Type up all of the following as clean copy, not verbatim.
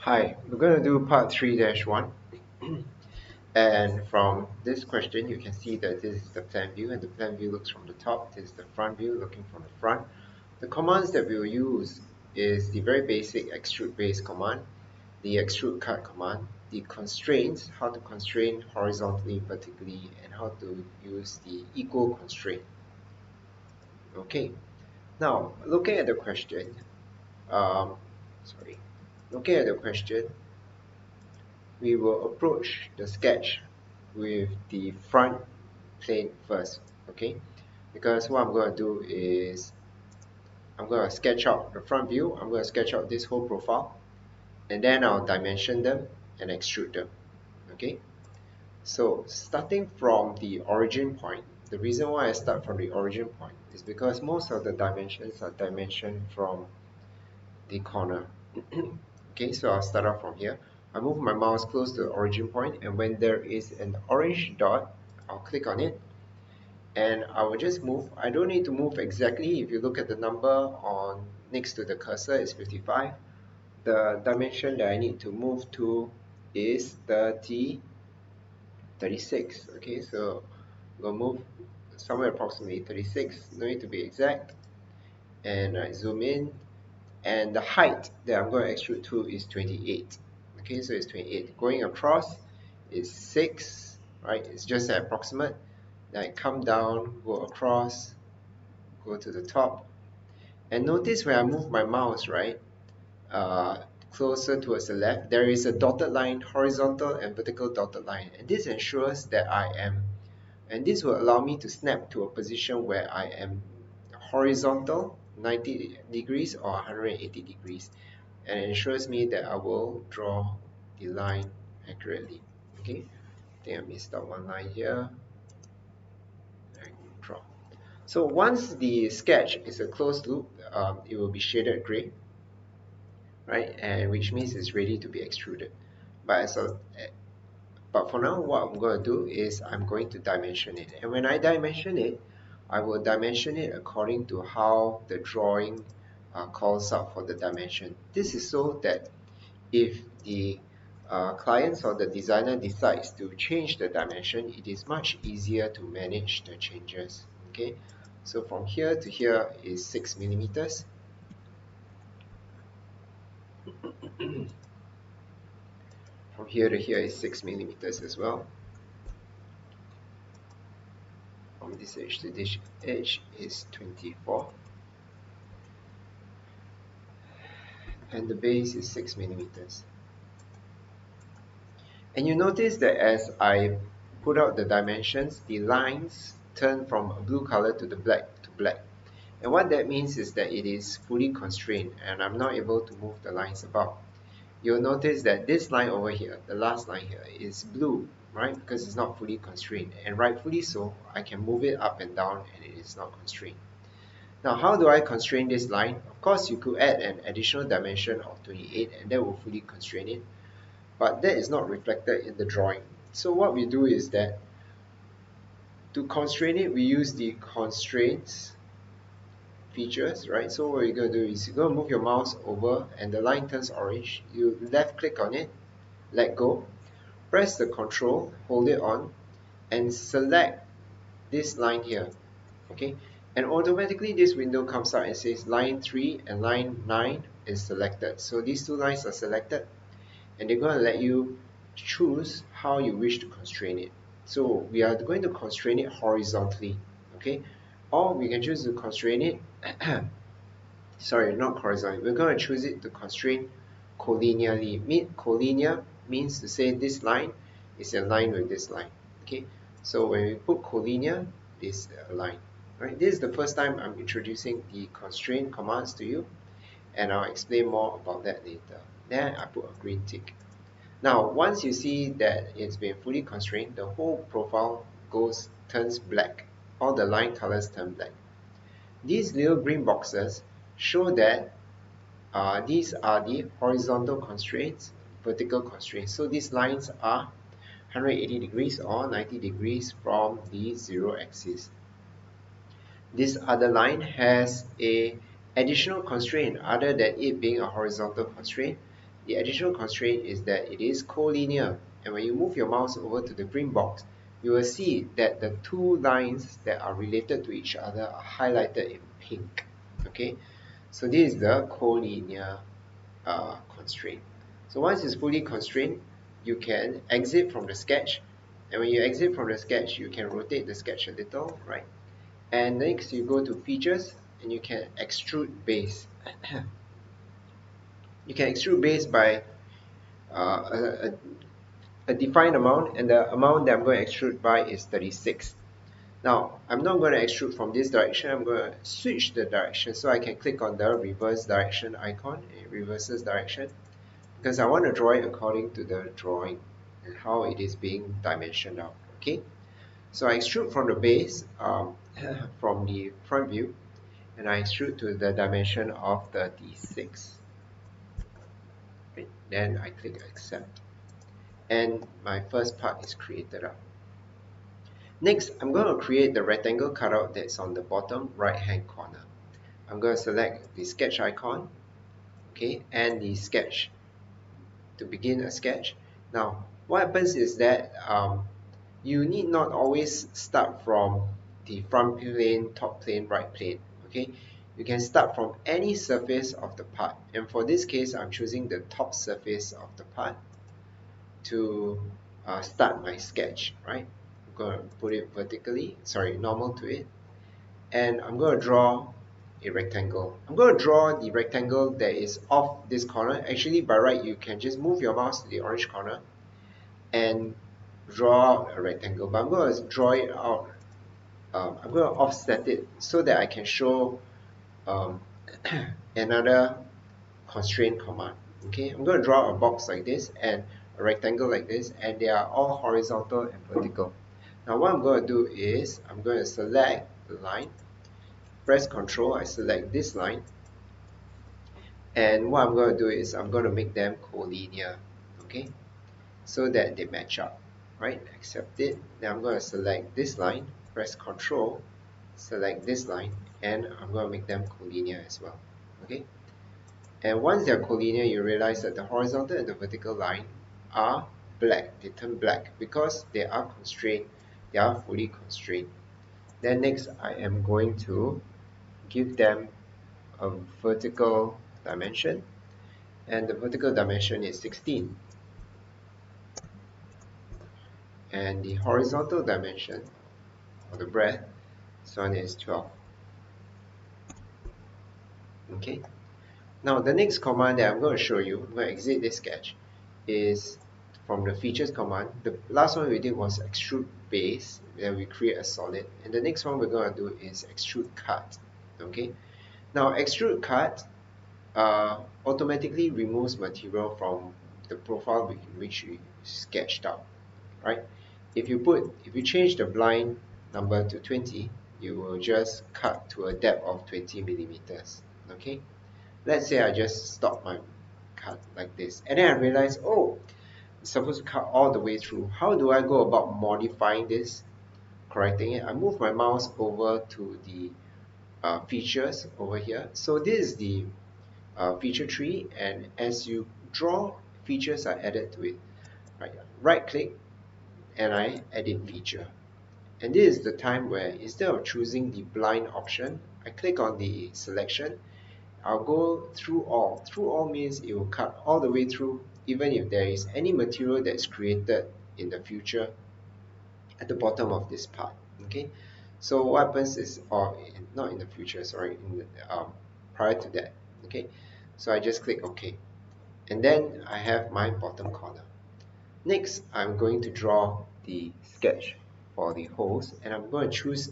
Hi, we're going to do part 3-1. And from this question, you can see that this is the plan view, and the plan view looks from the top. This is the front view looking from the front. The commands that we will use is the very basic extrude base command, the extrude cut command, the constraints, how to constrain horizontally, vertically, and how to use the equal constraint. Okay, now looking at the question, um, sorry, looking at the question, we will approach the sketch with the front plane first, okay? Because what I'm going to do is I'm going to sketch out the front view, I'm going to sketch out this whole profile, and then I'll dimension them and extrude them, okay? So starting from the origin point, the reason why I start from the origin point is because most of the dimensions are dimensioned from the corner. Okay, so I'll start off from here. I move my mouse close to the origin point, and when there is an orange dot, I'll click on it and I will just move. I don't need to move exactly. If you look at the number on next to the cursor, it's 55. The dimension that I need to move to is 36. Okay, so we'll move somewhere approximately 36. No need to be exact. And I zoom in, and the height that I'm going to extrude to is 28. Okay, so it's 28. Going across is 6, right? It's just an approximate. Then I come down, go across, go to the top. And notice when I move my mouse, right, uh, closer towards the left, there is a dotted line, horizontal and vertical dotted line. And this ensures that and this will allow me to snap to a position where I am horizontal 90 degrees or 180 degrees, and it ensures me that I will draw the line accurately. Okay, I think I missed out one line here. I draw. So once the sketch is a closed loop, it will be shaded gray, right? And which means it's ready to be extruded. But for now, what I'm going to do is I'm going to dimension it. And when I dimension it, I will dimension it according to how the drawing calls out for the dimension. This is so that if the clients or the designer decides to change the dimension, it is much easier to manage the changes. Okay, so from here to here is 6 millimeters. From here to here is 6 millimeters as well. From this edge to this edge is 24. And the base is 6 millimeters. And you notice that as I put out the dimensions, the lines turn from a blue color to the black to black. And what that means is that it is fully constrained and I'm not able to move the lines about. You'll notice that this line over here, the last line here, is blue, right? Because it's not fully constrained, and rightfully so. I can move it up and down and it is not constrained. Now, how do I constrain this line? Of course, you could add an additional dimension of 28 and that will fully constrain it, but that is not reflected in the drawing. So what we do is that to constrain it, we use the constraints features, right? So what you're going to do is you're going to move your mouse over and the line turns orange. You left click on it, let go, press the control, hold it on, and select this line here, okay? And automatically this window comes out and says line 3 and line 9 is selected. So these two lines are selected and they're going to let you choose how you wish to constrain it. So we are going to constrain it horizontally, okay? Or we can choose to constrain it sorry, not horizontally. We're going to choose it to constrain collinearly. Collinear means to say this line is in line with this line. Okay, so when we put collinear, this line. Right, this is the first time I'm introducing the constraint commands to you, and I'll explain more about that later. Then I put a green tick. Now, once you see that it's been fully constrained, the whole profile turns black. All the line colors turn black. These little green boxes show that these are the horizontal constraints, vertical constraints. So these lines are 180 degrees or 90 degrees from the zero axis. This other line has a additional constraint other than it being a horizontal constraint. the additional constraint is that it is collinear. And when you move your mouse over to the green box, you will see that the two lines that are related to each other are highlighted in pink. Okay, so this is the collinear constraint. So once it's fully constrained, you can exit from the sketch. And when you exit from the sketch, you can rotate the sketch a little, right? And next you go to features and you can extrude base. You can extrude base by a defined amount, and the amount that I'm going to extrude by is 36. Now, I'm not going to extrude from this direction, I'm going to switch the direction. So I can click on the reverse direction icon, it reverses direction, because I want to draw it according to the drawing and how it is being dimensioned out. Okay, so I extrude from the base, from the front view, and I extrude to the dimension of 36. Right. Then I click accept, and my first part is created up. Next, I'm going to create the rectangle cutout that's on the bottom right hand corner. I'm going to select the sketch icon, okay, and the sketch to begin a sketch. Now, what happens is that you need not always start from the front plane, top plane, right plane, okay? You can start from any surface of the part. And for this case, I'm choosing the top surface of the part to start my sketch, right? I'm going to put it vertically, sorry, normal to it. And I'm going to draw a rectangle. I'm going to draw the rectangle that is off this corner. Actually, by right, you can just move your mouse to the orange corner and draw out a rectangle. But I'm going to draw it out. I'm going to offset it so that I can show another constraint command. Okay, I'm going to draw a box like this and a rectangle like this, and they are all horizontal and vertical. Now what I'm going to do is I'm going to select the line, press Ctrl, I select this line, and what I'm going to do is I'm going to make them collinear, okay, so that they match up, right? Accept it. Then I'm going to select this line, press Ctrl, select this line, and I'm going to make them collinear as well, okay? And once they're collinear, you realize that the horizontal and the vertical line are black. They turn black because they are constrained. They are fully constrained. Then next, I am going to give them a vertical dimension, and the vertical dimension is 16. And the horizontal dimension, or the breadth, this one is 12. Okay. Now the next command that I'm going to show you, I'm going to exit this sketch, is from the features command. The last one we did was extrude base, then we create a solid, and the next one we're going to do is extrude cut. Okay. Now extrude cut automatically removes material from the profile which we sketched out, right? If you change the blind number to 20, you will just cut to a depth of 20 millimeters. Okay. Let's say I just stop my cut like this, and then I realize, oh, it's supposed to cut all the way through. How do I go about modifying this, correcting it? I move my mouse over to the features over here. So this is the feature tree, and as you draw, features are added to it. Right click, and I edit feature. And this is the time where instead of choosing the blind option, I click on the selection. I'll go through all. Through all means it will cut all the way through, even if there is any material that's created in the future at the bottom of this part. Okay, so what happens is, or not in the future, sorry, in the, prior to that. Okay, so I just click OK, and then I have my bottom corner. Next, I'm going to draw the sketch for the holes, and I'm going to choose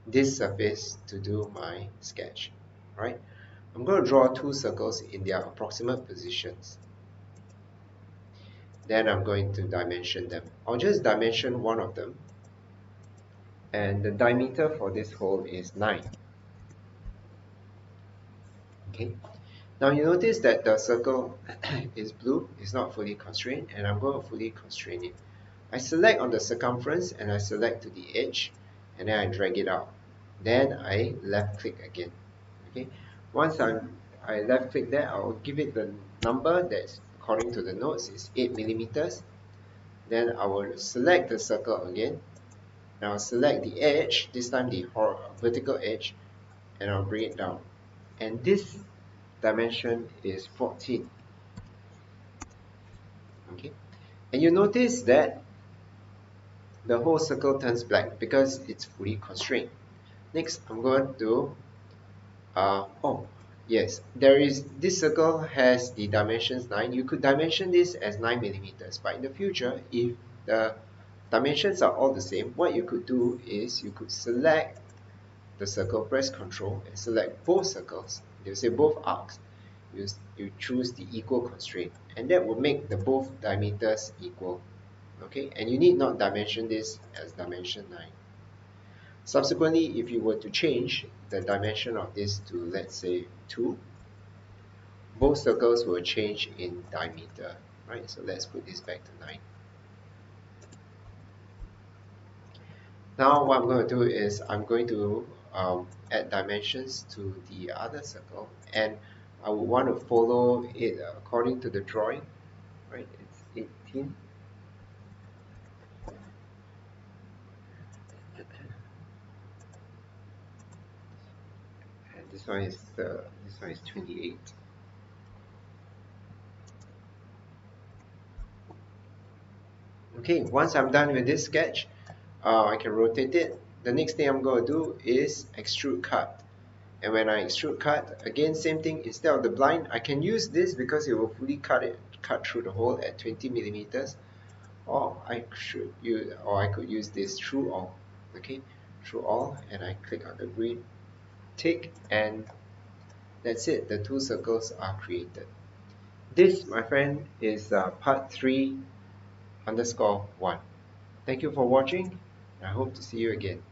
this surface to do my sketch. Right? I'm going to draw two circles in their approximate positions. Then I'm going to dimension them. I'll just dimension one of them, and the diameter for this hole is 9. Okay. Now you notice that the circle is blue, it's not fully constrained, and I'm going to fully constrain it. I select on the circumference and I select to the edge, and then I drag it out. Then I left click again. Okay. Once I left click there, I'll give it the number that's according to the notes is 8 millimeters. Then I will select the circle again, and I'll select the edge, this time the vertical edge, and I'll bring it down. And this dimension is 14. Okay, and you notice that the whole circle turns black because it's fully constrained. Next, I'm going to oh yes, there is this circle has the dimensions 9. You could dimension this as 9 millimeters, but in the future, if the dimensions are all the same, what you could do is you could select the circle, press Ctrl, and select both circles. They'll say both arcs. You choose the equal constraint, and that will make the both diameters equal. Okay, and you need not dimension this as dimension 9. Subsequently, if you were to change the dimension of this to, let's say, 2, both circles will change in diameter, right? So let's put this back to 9. Now what I'm going to do is I'm going to add dimensions to the other circle, and I would want to follow it according to the drawing, right? It's 18. And this one is 28. Okay, once I'm done with this sketch, I can rotate it. The next thing I'm going to do is extrude cut. And when I extrude cut, again same thing, instead of the blind, I can use this because it will fully cut through the hole at 20 millimeters. Or I could use this through all. Okay, through all, and I click on the green tick, and that's it. The two circles are created. This, my friend, is part 3 _1. Thank you for watching. I hope to see you again.